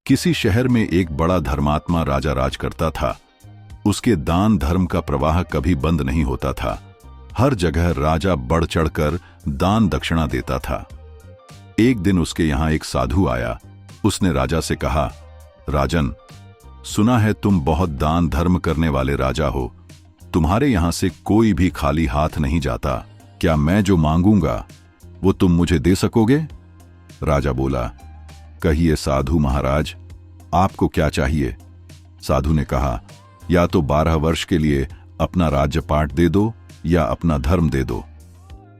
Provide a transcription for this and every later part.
किसी शहर में एक बड़ा धर्मात्मा राजा राज करता था। उसके दान धर्म का प्रवाह कभी बंद नहीं होता था। हर जगह राजा बढ़ चढ़कर दान दक्षिणा देता था। एक दिन उसके यहां एक साधु आया। उसने राजा से कहा, राजन, सुना है तुम बहुत दान धर्म करने वाले राजा हो। तुम्हारे यहां से कोई भी खाली हाथ नहीं जाता। क्या मैं जो मांगूंगा वो तुम मुझे दे सकोगे? राजा बोला, कहिए साधु महाराज, आपको क्या चाहिए? साधु ने कहा, या तो 12 वर्ष के लिए अपना राज्यपाट दे दो या अपना धर्म दे दो।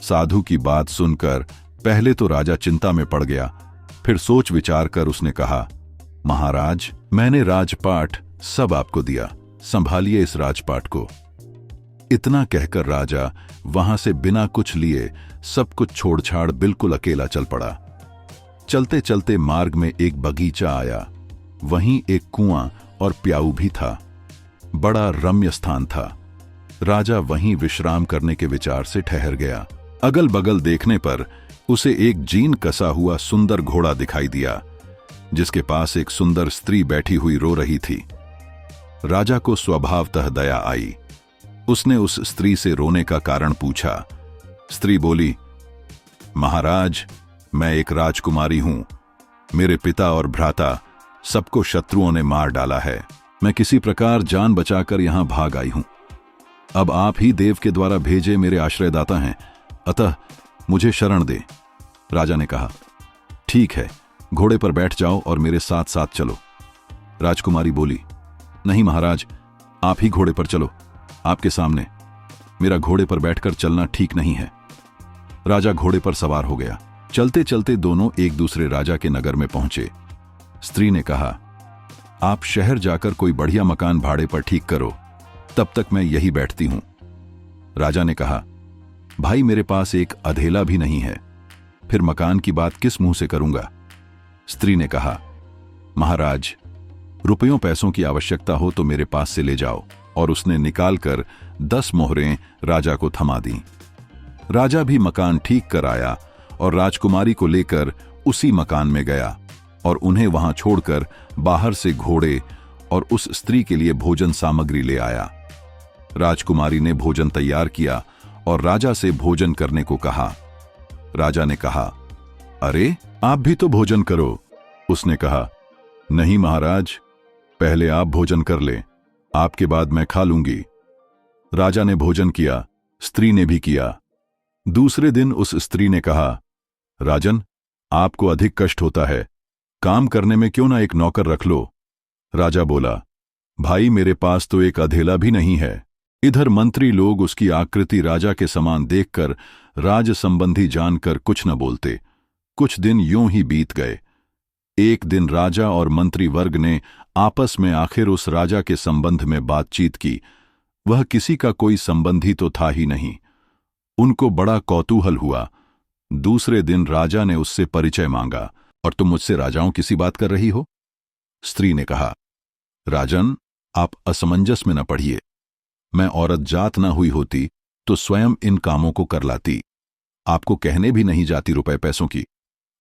साधु की बात सुनकर पहले तो राजा चिंता में पड़ गया, फिर सोच विचार कर उसने कहा, महाराज, मैंने राजपाट सब आपको दिया, संभालिए इस राजपाट को। इतना कहकर राजा वहां से बिना कुछ लिए सब कुछ छोड़छाड़ बिल्कुल अकेला चल पड़ा। चलते चलते मार्ग में एक बगीचा आया। वहीं एक कुआं और प्याऊ भी था। बड़ा रम्य स्थान था। राजा वहीं विश्राम करने के विचार से ठहर गया। अगल बगल देखने पर उसे एक जीन कसा हुआ सुंदर घोड़ा दिखाई दिया, जिसके पास एक सुंदर स्त्री बैठी हुई रो रही थी। राजा को स्वभावतः दया आई। उसने उस स्त्री से रोने का कारण पूछा। स्त्री बोली, महाराज, मैं एक राजकुमारी हूं। मेरे पिता और भ्राता सबको शत्रुओं ने मार डाला है। मैं किसी प्रकार जान बचाकर यहां भाग आई हूं। अब आप ही देव के द्वारा भेजे मेरे आश्रयदाता हैं, अतः मुझे शरण दे। राजा ने कहा, ठीक है, घोड़े पर बैठ जाओ और मेरे साथ साथ चलो। राजकुमारी बोली, नहीं महाराज, आप ही घोड़े पर चलो, आपके सामने। मेरा घोड़े पर बैठकर चलना ठीक नहीं है। राजा घोड़े पर सवार हो गया। चलते चलते दोनों एक दूसरे राजा के नगर में पहुंचे। स्त्री ने कहा, आप शहर जाकर कोई बढ़िया मकान भाड़े पर ठीक करो, तब तक मैं यही बैठती हूं। राजा ने कहा, भाई, मेरे पास एक अधेला भी नहीं है, फिर मकान की बात किस मुंह से करूंगा? स्त्री ने कहा, महाराज, रुपयों पैसों की आवश्यकता हो तो मेरे पास से ले जाओ। और उसने निकालकर 10 मोहरें राजा को थमा दी। राजा भी मकान ठीक कर आया और राजकुमारी को लेकर उसी मकान में गया और उन्हें वहां छोड़कर बाहर से घोड़े और उस स्त्री के लिए भोजन सामग्री ले आया। राजकुमारी ने भोजन तैयार किया और राजा से भोजन करने को कहा। राजा ने कहा, अरे, आप भी तो भोजन करो। उसने कहा, नहीं महाराज, पहले आप भोजन कर लें, आपके बाद मैं खा लूंगी। राजा ने भोजन किया, स्त्री ने भी किया। दूसरे दिन उस स्त्री ने कहा, राजन, आपको अधिक कष्ट होता है, काम करने में क्यों ना एक नौकर रख लो? राजा बोला, भाई, मेरे पास तो एक अधेला भी नहीं है। इधर मंत्री लोग उसकी आकृति राजा के समान देखकर राज संबंधी जानकर कुछ न बोलते। कुछ दिन यूं ही बीत गए। एक दिन राजा और मंत्री वर्ग ने आपस में आखिर उस राजा के संबंध में बातचीत की। वह किसी का कोई संबंधी तो था ही नहीं। उनको बड़ा कौतूहल हुआ। दूसरे दिन राजा ने उससे परिचय मांगा। और तुम मुझसे राजाओं किसी बात कर रही हो? स्त्री ने कहा, राजन, आप असमंजस में न पड़िए। मैं औरत जात न हुई होती तो स्वयं इन कामों को कर लाती। आपको कहने भी नहीं जाती रुपए पैसों की।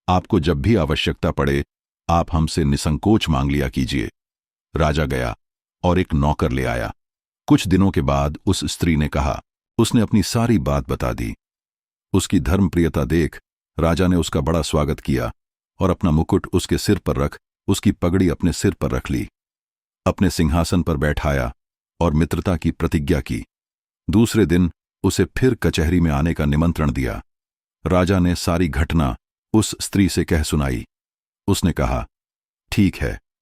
आपको जब भी आवश्यकता पड़े आप हमसे निसंकोच मांग लिया कीजिए। राजा गया और एक नौकर ले आया। कुछ दिनों के बाद उस स्त्री ने कहा, उसने अपनी सारी बात बता दी। उसकी धर्मप्रियता देख राजा ने उसका बड़ा स्वागत किया और अपना मुकुट उसके सिर पर रख उसकी पगड़ी अपने सिर पर रख ली। अपने सिंहासन पर बैठाया और मित्रता की प्रतिज्ञा की। दूसरे दिन उसे फिर कचहरी में आने का निमंत्रण दिया। राजा ने सारी घटना उस स्त्री से कह सुनाई। उसने कहा, ठीक है,